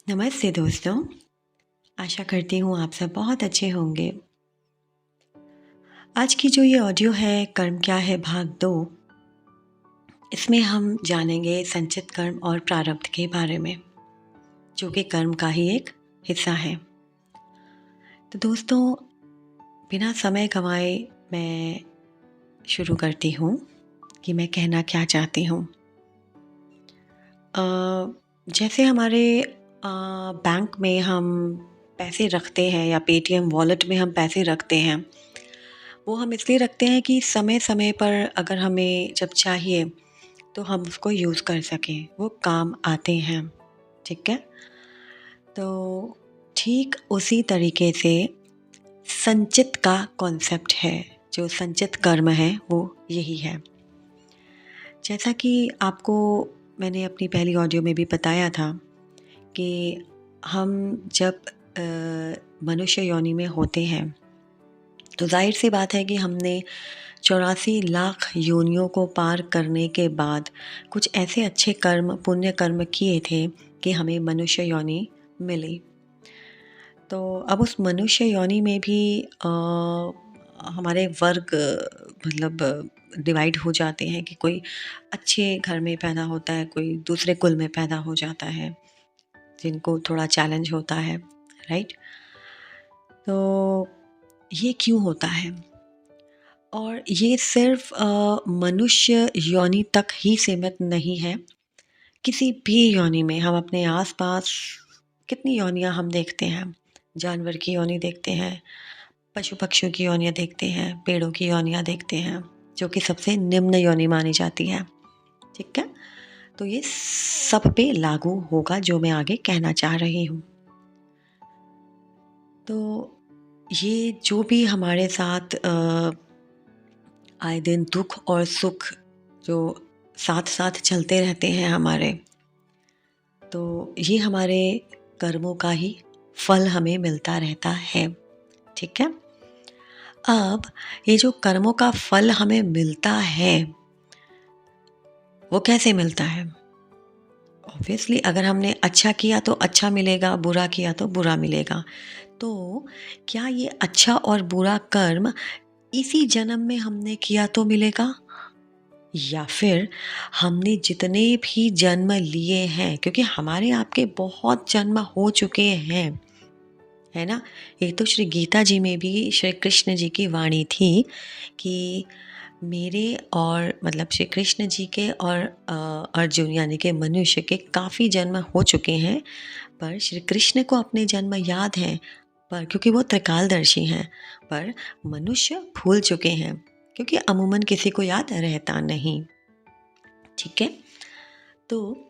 नमस्ते दोस्तों, आशा करती हूँ आप सब बहुत अच्छे होंगे। आज की जो ये ऑडियो है कर्म क्या है भाग 2, इसमें हम जानेंगे संचित कर्म और प्रारब्ध के बारे में, जो कि कर्म का ही एक हिस्सा है। तो दोस्तों, बिना समय गंवाए मैं शुरू करती हूँ कि मैं कहना क्या चाहती हूँ। जैसे हमारे बैंक में हम पैसे रखते हैं या पेटीएम वॉलेट में हम पैसे रखते हैं, वो हम इसलिए रखते हैं कि समय समय पर अगर हमें जब चाहिए तो हम उसको यूज़ कर सकें, वो काम आते हैं। ठीक है? तो ठीक उसी तरीके से संचित का कॉन्सेप्ट है, जो संचित कर्म है वो यही है। जैसा कि आपको मैंने अपनी पहली ऑडियो में भी बताया था कि हम जब मनुष्य योनि में होते हैं तो जाहिर सी बात है कि हमने 84 लाख योनियों को पार करने के बाद कुछ ऐसे अच्छे कर्म, पुण्य कर्म किए थे कि हमें मनुष्य योनि मिली। तो अब उस मनुष्य योनि में भी हमारे वर्ग मतलब डिवाइड हो जाते हैं कि कोई अच्छे घर में पैदा होता है, कोई दूसरे कुल में पैदा हो जाता है, जिनको थोड़ा चैलेंज होता है, राइट? तो ये क्यों होता है? और ये सिर्फ मनुष्य योनि तक ही सीमित नहीं है। किसी भी योनि में हम अपने आसपास कितनी योनियां हम देखते हैं। जानवर की योनि देखते हैं, पशु पक्षियों की योनियां देखते हैं, पेड़ों की योनियां देखते हैं, जो कि सबसे निम्न योनि मानी जाती है। ठीक है? तो ये सब पे लागू होगा जो मैं आगे कहना चाह रही हूँ। तो ये जो भी हमारे साथ आए दिन दुख और सुख जो साथ साथ चलते रहते हैं हमारे, तो ये हमारे कर्मों का ही फल हमें मिलता रहता है। ठीक है? अब ये जो कर्मों का फल हमें मिलता है, वो कैसे मिलता है? ऑब्वियसली अगर हमने अच्छा किया तो अच्छा मिलेगा, बुरा किया तो बुरा मिलेगा। तो क्या ये अच्छा और बुरा कर्म इसी जन्म में हमने किया तो मिलेगा, या फिर हमने जितने भी जन्म लिए हैं, क्योंकि हमारे आपके बहुत जन्म हो चुके हैं, है ना? ये तो श्री गीता जी में भी श्री कृष्ण जी की वाणी थी कि मेरे और मतलब श्री कृष्ण जी के और अर्जुन यानी कि मनुष्य के काफ़ी जन्म हो चुके हैं, पर श्री कृष्ण को अपने जन्म याद हैं, पर क्योंकि वो त्रिकालदर्शी हैं, पर मनुष्य भूल चुके हैं क्योंकि अमूमन किसी को याद रहता नहीं। ठीक है? तो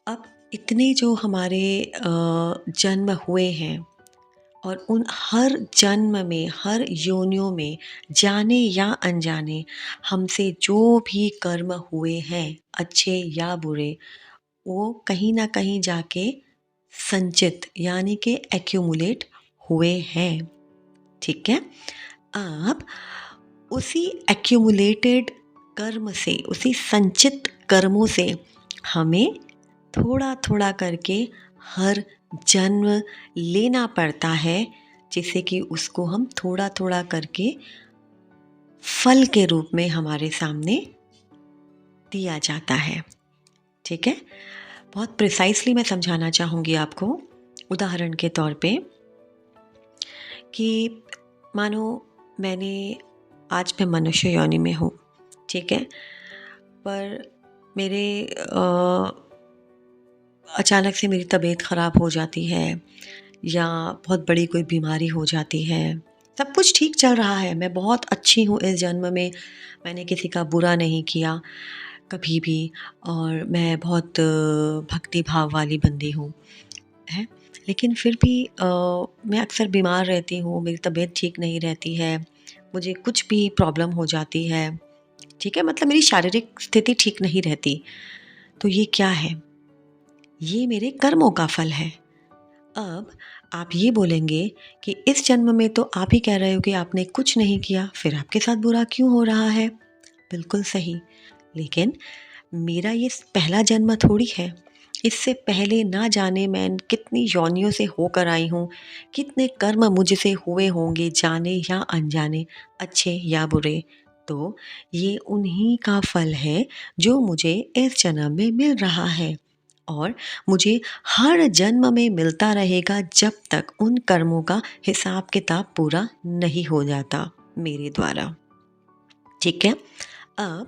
अब इतने जो हमारे जन्म हुए हैं और उन हर जन्म में, हर योनियों में जाने या अनजाने हमसे जो भी कर्म हुए हैं, अच्छे या बुरे, वो कहीं ना कहीं जाके संचित यानी कि एक्यूमुलेट हुए हैं। ठीक है? अब उसी एक्यूमुलेटेड कर्म से, उसी संचित कर्मों से हमें थोड़ा थोड़ा करके हर जन्म लेना पड़ता है, जिससे कि उसको हम थोड़ा थोड़ा करके फल के रूप में हमारे सामने दिया जाता है। ठीक है? बहुत प्रिसाइसली मैं समझाना चाहूँगी आपको, उदाहरण के तौर पे कि मानो आज मैं मनुष्य योनि में हूँ, ठीक है? पर मेरे अचानक से मेरी तबीयत ख़राब हो जाती है या बहुत बड़ी कोई बीमारी हो जाती है। सब कुछ ठीक चल रहा है, मैं बहुत अच्छी हूँ इस जन्म में, मैंने किसी का बुरा नहीं किया कभी भी, और मैं बहुत भक्ति भाव वाली बंदी हूँ, है। लेकिन फिर भी मैं अक्सर बीमार रहती हूँ, मेरी तबीयत ठीक नहीं रहती है, मुझे कुछ भी प्रॉब्लम हो जाती है, ठीक है? मतलब मेरी शारीरिक स्थिति ठीक नहीं रहती। तो ये क्या है? ये मेरे कर्मों का फल है। अब आप ये बोलेंगे कि इस जन्म में तो आप ही कह रहे हो कि आपने कुछ नहीं किया, फिर आपके साथ बुरा क्यों हो रहा है? बिल्कुल सही, लेकिन मेरा ये पहला जन्म थोड़ी है। इससे पहले ना जाने मैं कितनी योनियों से होकर आई हूँ, कितने कर्म मुझसे हुए होंगे जाने या अनजाने, अच्छे या बुरे। तो ये उन्हीं का फल है जो मुझे इस जन्म में मिल रहा है और मुझे हर जन्म में मिलता रहेगा जब तक उन कर्मों का हिसाब किताब पूरा नहीं हो जाता मेरे द्वारा। ठीक है? अब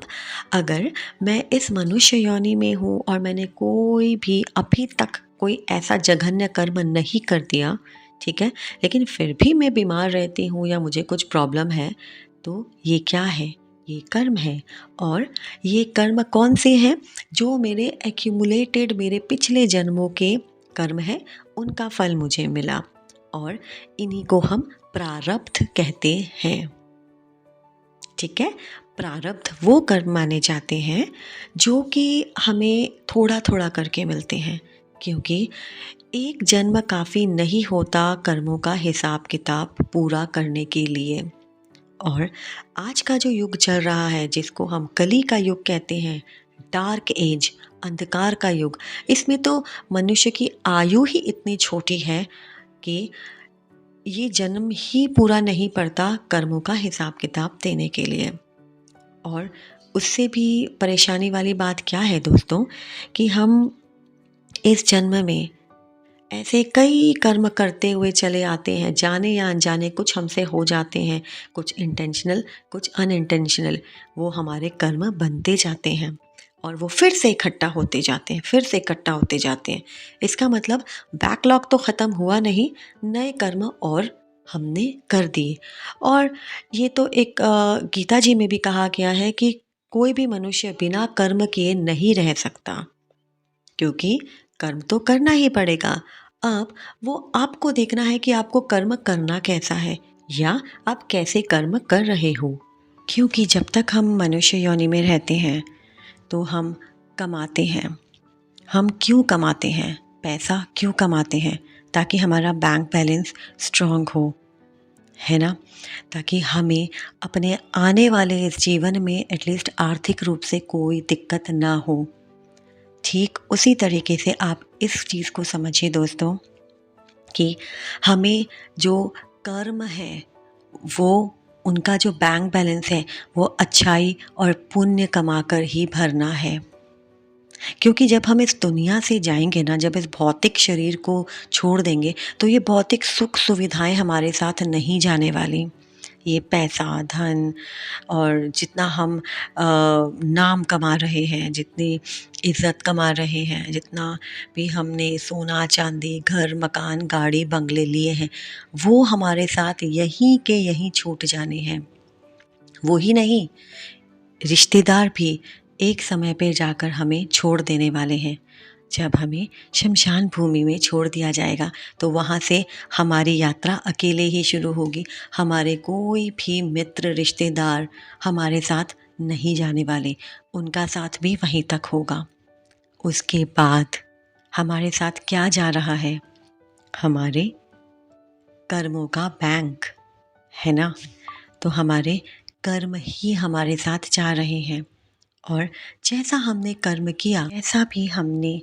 अगर मैं इस मनुष्य योनि में हूँ और मैंने कोई भी अभी तक कोई ऐसा जघन्य कर्म नहीं कर दिया, ठीक है? लेकिन फिर भी मैं बीमार रहती हूँ या मुझे कुछ प्रॉब्लम है, तो ये क्या है? ये कर्म है। और ये कर्म कौन से हैं? जो मेरे एक्यूमुलेटेड मेरे पिछले जन्मों के कर्म हैं, उनका फल मुझे मिला और इन्हीं को हम प्रारब्ध कहते हैं। ठीक है? प्रारब्ध वो कर्म माने जाते हैं जो कि हमें थोड़ा-थोड़ा करके मिलते हैं, क्योंकि एक जन्म काफ़ी नहीं होता कर्मों का हिसाब-किताब पूरा करने के लिए। और आज का जो युग चल रहा है जिसको हम कली का युग कहते हैं, डार्क एज, अंधकार का युग, इसमें तो मनुष्य की आयु ही इतनी छोटी है कि ये जन्म ही पूरा नहीं पड़ता कर्मों का हिसाब-किताब देने के लिए। और उससे भी परेशानी वाली बात क्या है दोस्तों, कि हम इस जन्म में ऐसे कई कर्म करते हुए चले आते हैं, जाने या अनजाने कुछ हमसे हो जाते हैं, कुछ इंटेंशनल, कुछ अनइंटेंशनल। वो हमारे कर्म बनते जाते हैं और वो फिर से इकट्ठा होते जाते हैं, फिर से इकट्ठा होते जाते हैं। इसका मतलब बैकलॉग तो ख़त्म हुआ नहीं, नए कर्म और हमने कर दिए। और ये तो एक गीता जी में भी कहा गया है कि कोई भी मनुष्य बिना कर्म किए नहीं रह सकता, क्योंकि कर्म तो करना ही पड़ेगा। अब वो आपको देखना है कि आपको कर्म करना कैसा है या आप कैसे कर्म कर रहे हो। क्योंकि जब तक हम मनुष्य योनि में रहते हैं तो हम कमाते हैं। हम क्यों कमाते हैं? पैसा क्यों कमाते हैं? ताकि हमारा बैंक बैलेंस स्ट्रॉन्ग हो, है ना? ताकि हमें अपने आने वाले इस जीवन में एटलीस्ट आर्थिक रूप से कोई दिक्कत ना हो। ठीक उसी तरीके से आप इस चीज़ को समझिए दोस्तों, कि हमें जो कर्म है वो उनका जो बैंक बैलेंस है वो अच्छाई और पुण्य कमाकर ही भरना है। क्योंकि जब हम इस दुनिया से जाएंगे ना, जब इस भौतिक शरीर को छोड़ देंगे, तो ये भौतिक सुख सुविधाएं हमारे साथ नहीं जाने वाली। ये पैसा, धन और जितना हम नाम कमा रहे हैं, जितनी इज़्ज़त कमा रहे हैं, जितना भी हमने सोना, चांदी, घर, मकान, गाड़ी, बंगले लिए हैं, वो हमारे साथ यहीं के यहीं छूट जाने हैं। वो ही नहीं, रिश्तेदार भी एक समय पे जाकर हमें छोड़ देने वाले हैं। जब हमें शमशान भूमि में छोड़ दिया जाएगा, तो वहाँ से हमारी यात्रा अकेले ही शुरू होगी। हमारे कोई भी मित्र, रिश्तेदार हमारे साथ नहीं जाने वाले, उनका साथ भी वहीं तक होगा। उसके बाद हमारे साथ क्या जा रहा है? हमारे कर्मों का बैंक, है ना? तो हमारे कर्म ही हमारे साथ जा रहे हैं और जैसा हमने कर्म किया, ऐसा भी हमने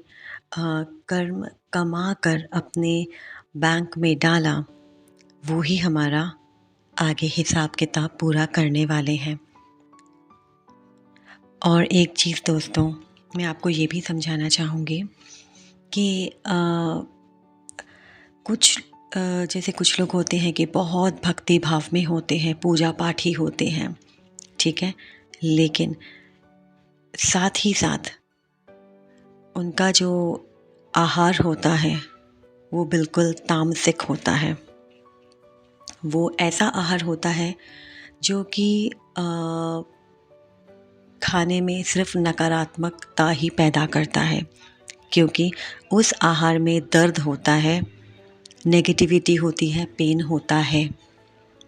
कर्म कमा कर अपने बैंक में डाला, वो ही हमारा आगे हिसाब किताब पूरा करने वाले हैं। और एक चीज़ दोस्तों, मैं आपको ये भी समझाना चाहूँगी कि जैसे कुछ लोग होते हैं कि बहुत भक्ति भाव में होते हैं, पूजा पाठी होते हैं, ठीक है? लेकिन साथ ही साथ उनका जो आहार होता है वो बिल्कुल तामसिक होता है। वो ऐसा आहार होता है जो कि खाने में सिर्फ नकारात्मकता ही पैदा करता है, क्योंकि उस आहार में दर्द होता है, नेगेटिविटी होती है, पेन होता है,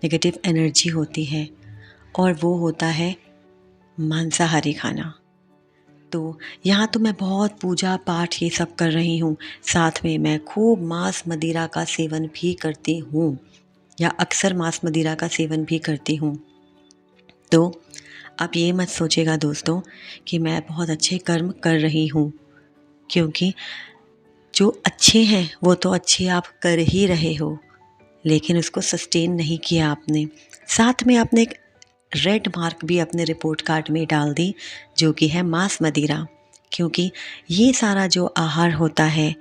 नेगेटिव एनर्जी होती है और वो होता है मांसाहारी खाना। तो यहाँ तो मैं बहुत पूजा पाठ ये सब कर रही हूँ, साथ में मैं खूब मांस मदिरा का सेवन भी करती हूँ या अक्सर मांस मदिरा का सेवन भी करती हूँ। तो आप ये मत सोचिएगा दोस्तों कि मैं बहुत अच्छे कर्म कर रही हूँ, क्योंकि जो अच्छे हैं वो तो अच्छे आप कर ही रहे हो, लेकिन उसको सस्टेन नहीं किया आपने। साथ में आपने एक रेड मार्क भी अपने रिपोर्ट कार्ड में डाल दी, जो कि है मांस मदिरा। क्योंकि ये सारा जो आहार होता है,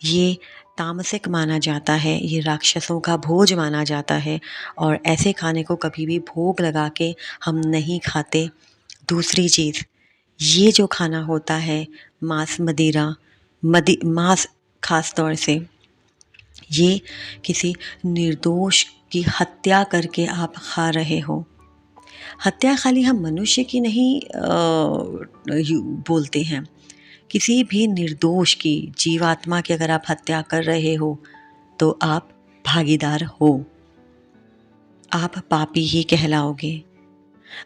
ये तामसिक माना जाता है, ये राक्षसों का भोज माना जाता है, और ऐसे खाने को कभी भी भोग लगा के हम नहीं खाते। दूसरी चीज़, ये जो खाना होता है मांस मदिरा, मांस खास तौर से, ये किसी निर्दोष की हत्या करके आप खा रहे हो। हत्या खाली हम मनुष्य की नहीं बोलते हैं, किसी भी निर्दोष की, जीवात्मा की अगर आप हत्या कर रहे हो तो आप भागीदार हो, आप पापी ही कहलाओगे।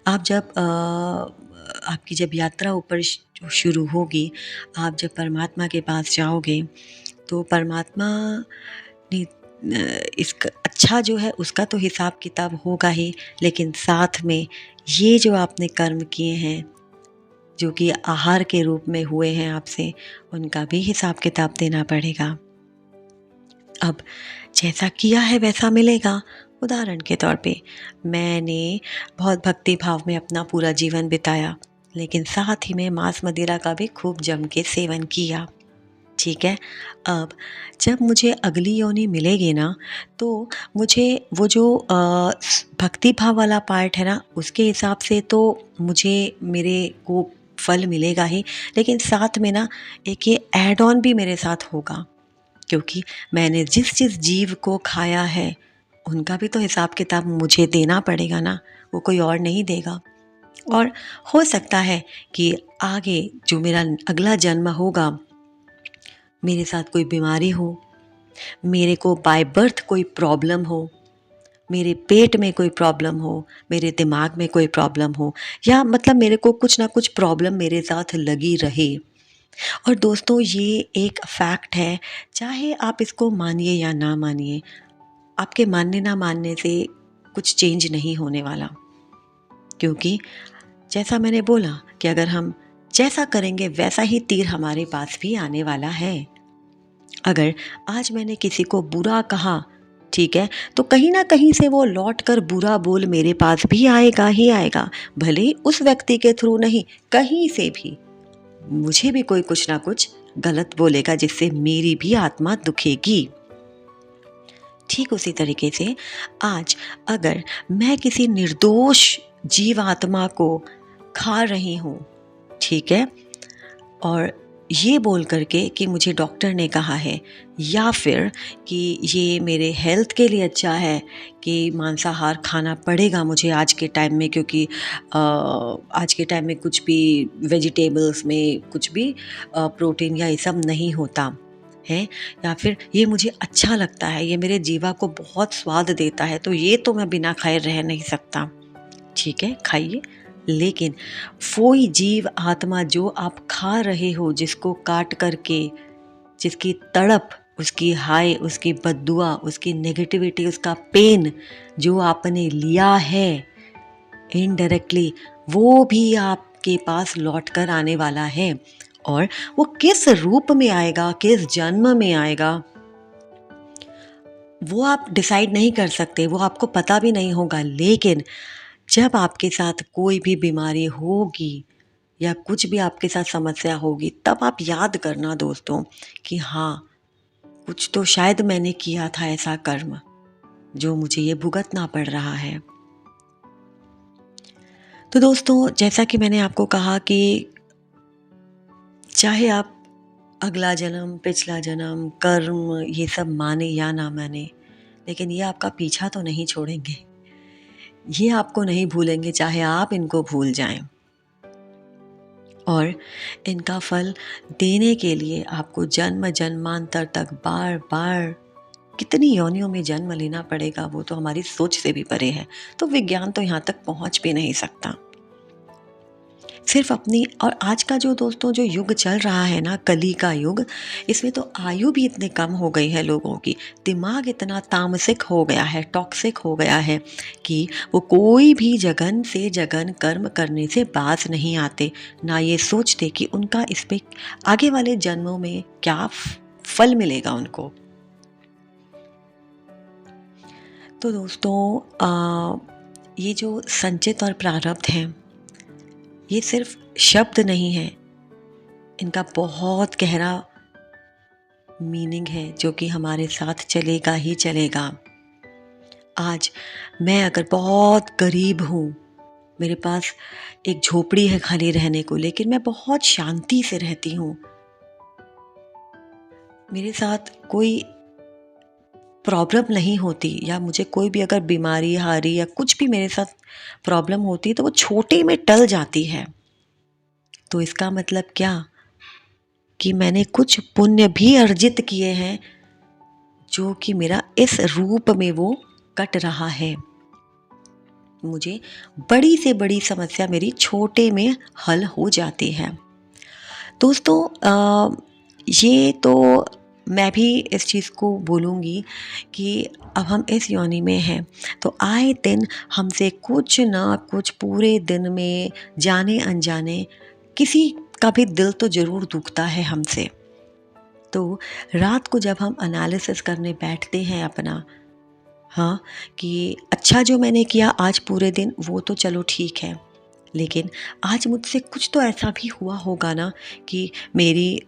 आप जब आपकी जब यात्रा ऊपर शुरू होगी, आप जब परमात्मा के पास जाओगे, तो परमात्मा ने इसका अच्छा जो है उसका तो हिसाब किताब होगा ही, लेकिन साथ में ये जो आपने कर्म किए हैं, जो कि आहार के रूप में हुए हैं आपसे, उनका भी हिसाब किताब देना पड़ेगा। अब जैसा किया है वैसा मिलेगा। उदाहरण के तौर पे, मैंने बहुत भक्ति भाव में अपना पूरा जीवन बिताया, लेकिन साथ ही में मांस मदिरा का भी खूब जम के सेवन किया। ठीक है, अब जब मुझे अगली योनि मिलेगी ना, तो मुझे वो जो भक्ति भाव वाला पार्ट है ना, उसके हिसाब से तो मुझे मेरे को फल मिलेगा ही, लेकिन साथ में ना एक ये ऐड ऑन भी मेरे साथ होगा, क्योंकि मैंने जिस जीव को खाया है उनका भी तो हिसाब किताब मुझे देना पड़ेगा ना, वो कोई और नहीं देगा। और हो सकता है कि आगे जो मेरा अगला जन्म होगा, मेरे साथ कोई बीमारी हो, मेरे को बाय बर्थ कोई प्रॉब्लम हो, मेरे पेट में कोई प्रॉब्लम हो, मेरे दिमाग में कोई प्रॉब्लम हो, या मतलब मेरे को कुछ ना कुछ प्रॉब्लम मेरे साथ लगी रहे। और दोस्तों, ये एक फैक्ट है, चाहे आप इसको मानिए या ना मानिए, आपके मानने ना मानने से कुछ चेंज नहीं होने वाला। क्योंकि जैसा मैंने बोला कि अगर हम जैसा करेंगे वैसा ही तीर हमारे पास भी आने वाला है। अगर आज मैंने किसी को बुरा कहा, ठीक है, तो कहीं ना कहीं से वो लौट कर बुरा बोल मेरे पास भी आएगा ही आएगा। भले ही उस व्यक्ति के थ्रू नहीं, कहीं से भी मुझे भी कोई कुछ ना कुछ गलत बोलेगा, जिससे मेरी भी आत्मा दुखेगी। ठीक उसी तरीके से आज अगर मैं किसी निर्दोष जीव आत्मा को खा रही हूँ, ठीक है, और ये बोल करके कि मुझे डॉक्टर ने कहा है, या फिर कि ये मेरे हेल्थ के लिए अच्छा है कि मांसाहार खाना पड़ेगा मुझे आज के टाइम में, क्योंकि आज के टाइम में कुछ भी वेजिटेबल्स में कुछ भी प्रोटीन या ये सब नहीं होता है, या फिर ये मुझे अच्छा लगता है, ये मेरे जीवा को बहुत स्वाद देता है, तो ये तो मैं बिना खाए रह नहीं सकता। ठीक है, खाइए, लेकिन कोई जीव आत्मा जो आप खा रहे हो, जिसको काट करके, जिसकी तड़प, उसकी हाय, उसकी बद्दुआ, उसकी नेगेटिविटी, उसका पेन जो आपने लिया है इनडायरेक्टली, वो भी आपके पास लौट कर आने वाला है। और वो किस रूप में आएगा, किस जन्म में आएगा, वो आप डिसाइड नहीं कर सकते, वो आपको पता भी नहीं होगा। लेकिन जब आपके साथ कोई भी बीमारी होगी या कुछ भी आपके साथ समस्या होगी, तब आप याद करना दोस्तों कि हाँ, कुछ तो शायद मैंने किया था ऐसा कर्म, जो मुझे ये भुगतना पड़ रहा है। तो दोस्तों, जैसा कि मैंने आपको कहा कि चाहे आप अगला जन्म, पिछला जन्म, कर्म, ये सब माने या ना माने, लेकिन ये आपका पीछा तो नहीं छोड़ेंगे, ये आपको नहीं भूलेंगे, चाहे आप इनको भूल जाएं। और इनका फल देने के लिए आपको जन्म जन्मांतर तक बार बार कितनी योनियों में जन्म लेना पड़ेगा, वो तो हमारी सोच से भी परे है। तो विज्ञान तो यहाँ तक पहुँच भी नहीं सकता। सिर्फ अपनी, और आज का जो दोस्तों जो युग चल रहा है ना, कली का युग, इसमें तो आयु भी इतनी कम हो गई है लोगों की, दिमाग इतना तामसिक हो गया है, टॉक्सिक हो गया है कि वो कोई भी जगन से जगन कर्म करने से बाज नहीं आते, ना ये सोचते कि उनका इस पे आगे वाले जन्मों में क्या फल मिलेगा उनको। तो दोस्तों ये जो संचित और प्रारब्ध हैं, ये सिर्फ शब्द नहीं है, इनका बहुत गहरा मीनिंग है जो कि हमारे साथ चलेगा ही चलेगा। आज मैं अगर बहुत गरीब हूँ, मेरे पास एक झोपड़ी है खाली रहने को, लेकिन मैं बहुत शांति से रहती हूँ, मेरे साथ कोई प्रॉब्लम नहीं होती, या मुझे कोई भी अगर बीमारी हारी या कुछ भी मेरे साथ प्रॉब्लम होती है तो वो छोटे में टल जाती है। तो इसका मतलब क्या कि मैंने कुछ पुण्य भी अर्जित किए हैं जो कि मेरा इस रूप में वो कट रहा है। मुझे बड़ी से बड़ी समस्या मेरी छोटे में हल हो जाती है। दोस्तों ये तो मैं भी इस चीज़ को बोलूँगी कि अब हम इस योनि में हैं तो आए दिन हमसे कुछ ना कुछ पूरे दिन में जाने अनजाने किसी का भी दिल तो ज़रूर दुखता है हमसे। तो रात को जब हम एनालिसिस करने बैठते हैं अपना, हाँ, कि अच्छा जो मैंने किया आज पूरे दिन वो तो चलो ठीक है, लेकिन आज मुझसे कुछ तो ऐसा भी हुआ होगा ना कि मेरी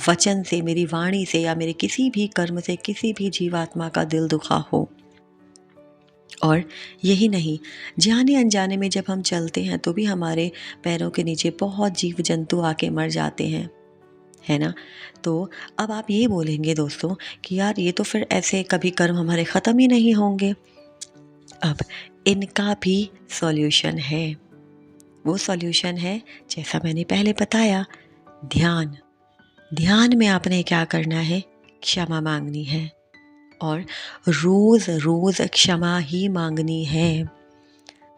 वचन से, मेरी वाणी से या मेरे किसी भी कर्म से किसी भी जीवात्मा का दिल दुखा हो। और यही नहीं, जाने अनजाने में जब हम चलते हैं तो भी हमारे पैरों के नीचे बहुत जीव जंतु आके मर जाते हैं, है ना। तो अब आप ये बोलेंगे दोस्तों कि यार ये तो फिर ऐसे कभी कर्म हमारे ख़त्म ही नहीं होंगे। अब इनका भी सॉल्यूशन है। वो सॉल्यूशन है जैसा मैंने पहले बताया, ध्यान। ध्यान में आपने क्या करना है, क्षमा मांगनी है, और रोज रोज क्षमा ही मांगनी है।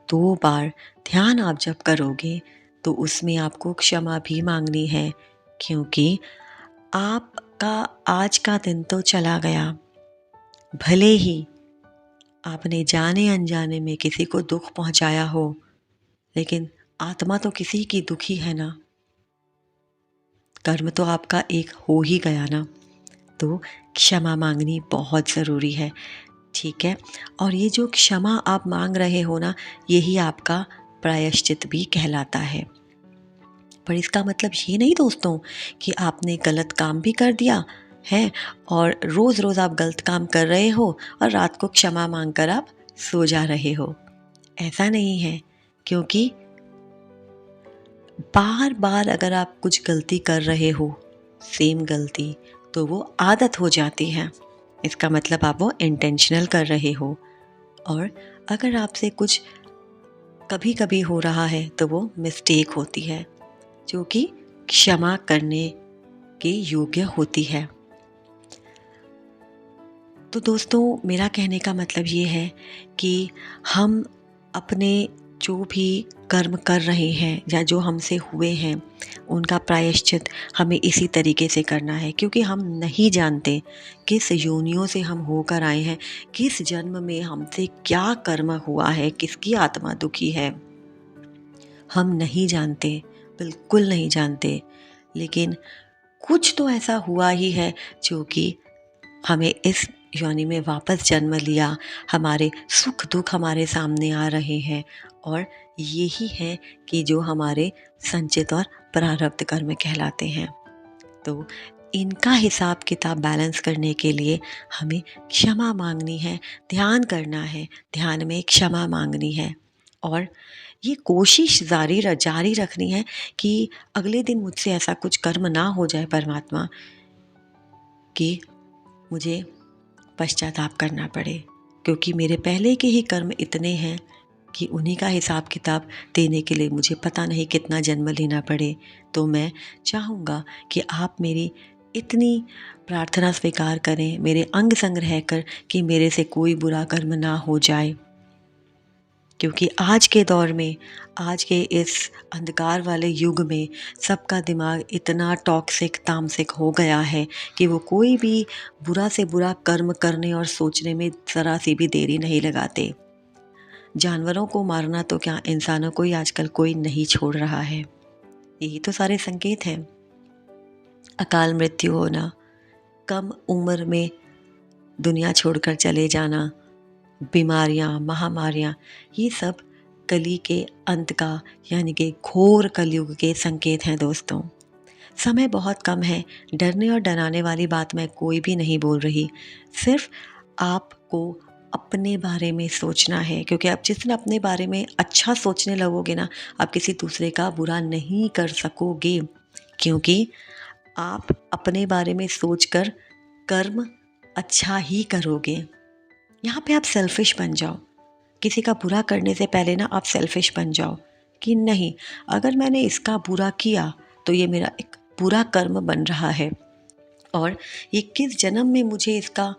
2 बार ध्यान आप जब करोगे तो उसमें आपको क्षमा भी मांगनी है, क्योंकि आपका आज का दिन तो चला गया। भले ही आपने जाने अनजाने में किसी को दुख पहुंचाया हो, लेकिन आत्मा तो किसी की दुखी है ना। कर्म तो आपका एक हो ही गया ना। तो क्षमा मांगनी बहुत ज़रूरी है, ठीक है। और ये जो क्षमा आप मांग रहे हो ना, यही आपका प्रायश्चित भी कहलाता है। पर इसका मतलब ये नहीं दोस्तों कि आपने गलत काम भी कर दिया है और रोज़ रोज़ आप गलत काम कर रहे हो और रात को क्षमा मांगकर आप सो जा रहे हो। ऐसा नहीं है, क्योंकि बार बार अगर आप कुछ गलती कर रहे हो, सेम गलती, तो वो आदत हो जाती है। इसका मतलब आप वो इंटेंशनल कर रहे हो। और अगर आपसे कुछ कभी कभी हो रहा है तो वो मिस्टेक होती है, जो कि क्षमा करने के योग्य होती है। तो दोस्तों मेरा कहने का मतलब ये है कि हम अपने जो भी कर्म कर रहे हैं या जो हमसे हुए हैं, उनका प्रायश्चित हमें इसी तरीके से करना है, क्योंकि हम नहीं जानते किस योनियों से हम होकर आए हैं, किस जन्म में हमसे क्या कर्म हुआ है, किसकी आत्मा दुखी है, हम नहीं जानते, बिल्कुल नहीं जानते। लेकिन कुछ तो ऐसा हुआ ही है जो कि हमें इस योनि में वापस जन्म लिया, हमारे सुख दुख हमारे सामने आ रहे हैं, और यही है कि जो हमारे संचित और प्रारब्ध कर्म कहलाते हैं। तो इनका हिसाब किताब बैलेंस करने के लिए हमें क्षमा मांगनी है, ध्यान करना है, ध्यान में क्षमा मांगनी है, और ये कोशिश जारी रखनी है कि अगले दिन मुझसे ऐसा कुछ कर्म ना हो जाए परमात्मा कि मुझे पश्चाताप करना पड़े, क्योंकि मेरे पहले के ही कर्म इतने हैं कि उन्हीं का हिसाब किताब देने के लिए मुझे पता नहीं कितना जन्म लेना पड़े। तो मैं चाहूँगा कि आप मेरी इतनी प्रार्थना स्वीकार करें, मेरे अंग संग रहकर, कि मेरे से कोई बुरा कर्म ना हो जाए। क्योंकि आज के दौर में, आज के इस अंधकार वाले युग में सबका दिमाग इतना टॉक्सिक तामसिक हो गया है कि वो कोई भी बुरा से बुरा कर्म करने और सोचने में ज़रा सी भी देरी नहीं लगाते। जानवरों को मारना तो क्या, इंसानों को ही आजकल कोई नहीं छोड़ रहा है। यही तो सारे संकेत हैं। अकाल मृत्यु होना, कम उम्र में दुनिया छोड़कर चले जाना, बीमारियाँ, महामारियाँ, ये सब कली के अंत का यानी कि घोर कलयुग के संकेत हैं दोस्तों। समय बहुत कम है, डरने और डराने वाली बात मैं कोई भी नहीं बोल रही। सिर्फ आपको अपने बारे में सोचना है, क्योंकि आप जिस दिन अपने बारे में अच्छा सोचने लगोगे ना, आप किसी दूसरे का बुरा नहीं कर सकोगे, क्योंकि आप अपने बारे में सोचकर कर्म अच्छा ही करोगे। यहाँ पे आप सेल्फिश बन जाओ। किसी का बुरा करने से पहले ना आप सेल्फिश बन जाओ कि नहीं, अगर मैंने इसका बुरा किया तो ये मेरा एक बुरा कर्म बन रहा है और ये किस जन्म में मुझे इसका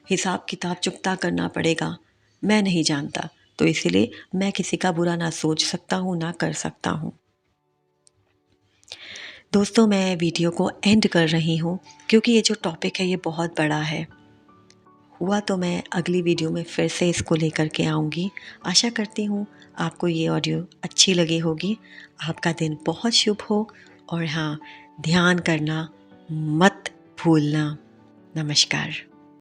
हिसाब किताब चुकता करना पड़ेगा, मैं नहीं जानता। तो इसीलिए मैं किसी का बुरा ना सोच सकता हूँ, ना कर सकता हूँ। दोस्तों, मैं वीडियो को एंड कर रही हूँ क्योंकि ये जो टॉपिक है ये बहुत बड़ा है। हुआ तो मैं अगली वीडियो में फिर से इसको लेकर के आऊँगी। आशा करती हूँ आपको ये ऑडियो अच्छी लगी होगी। आपका दिन बहुत शुभ हो और हाँ, ध्यान करना मत भूलना। नमस्कार।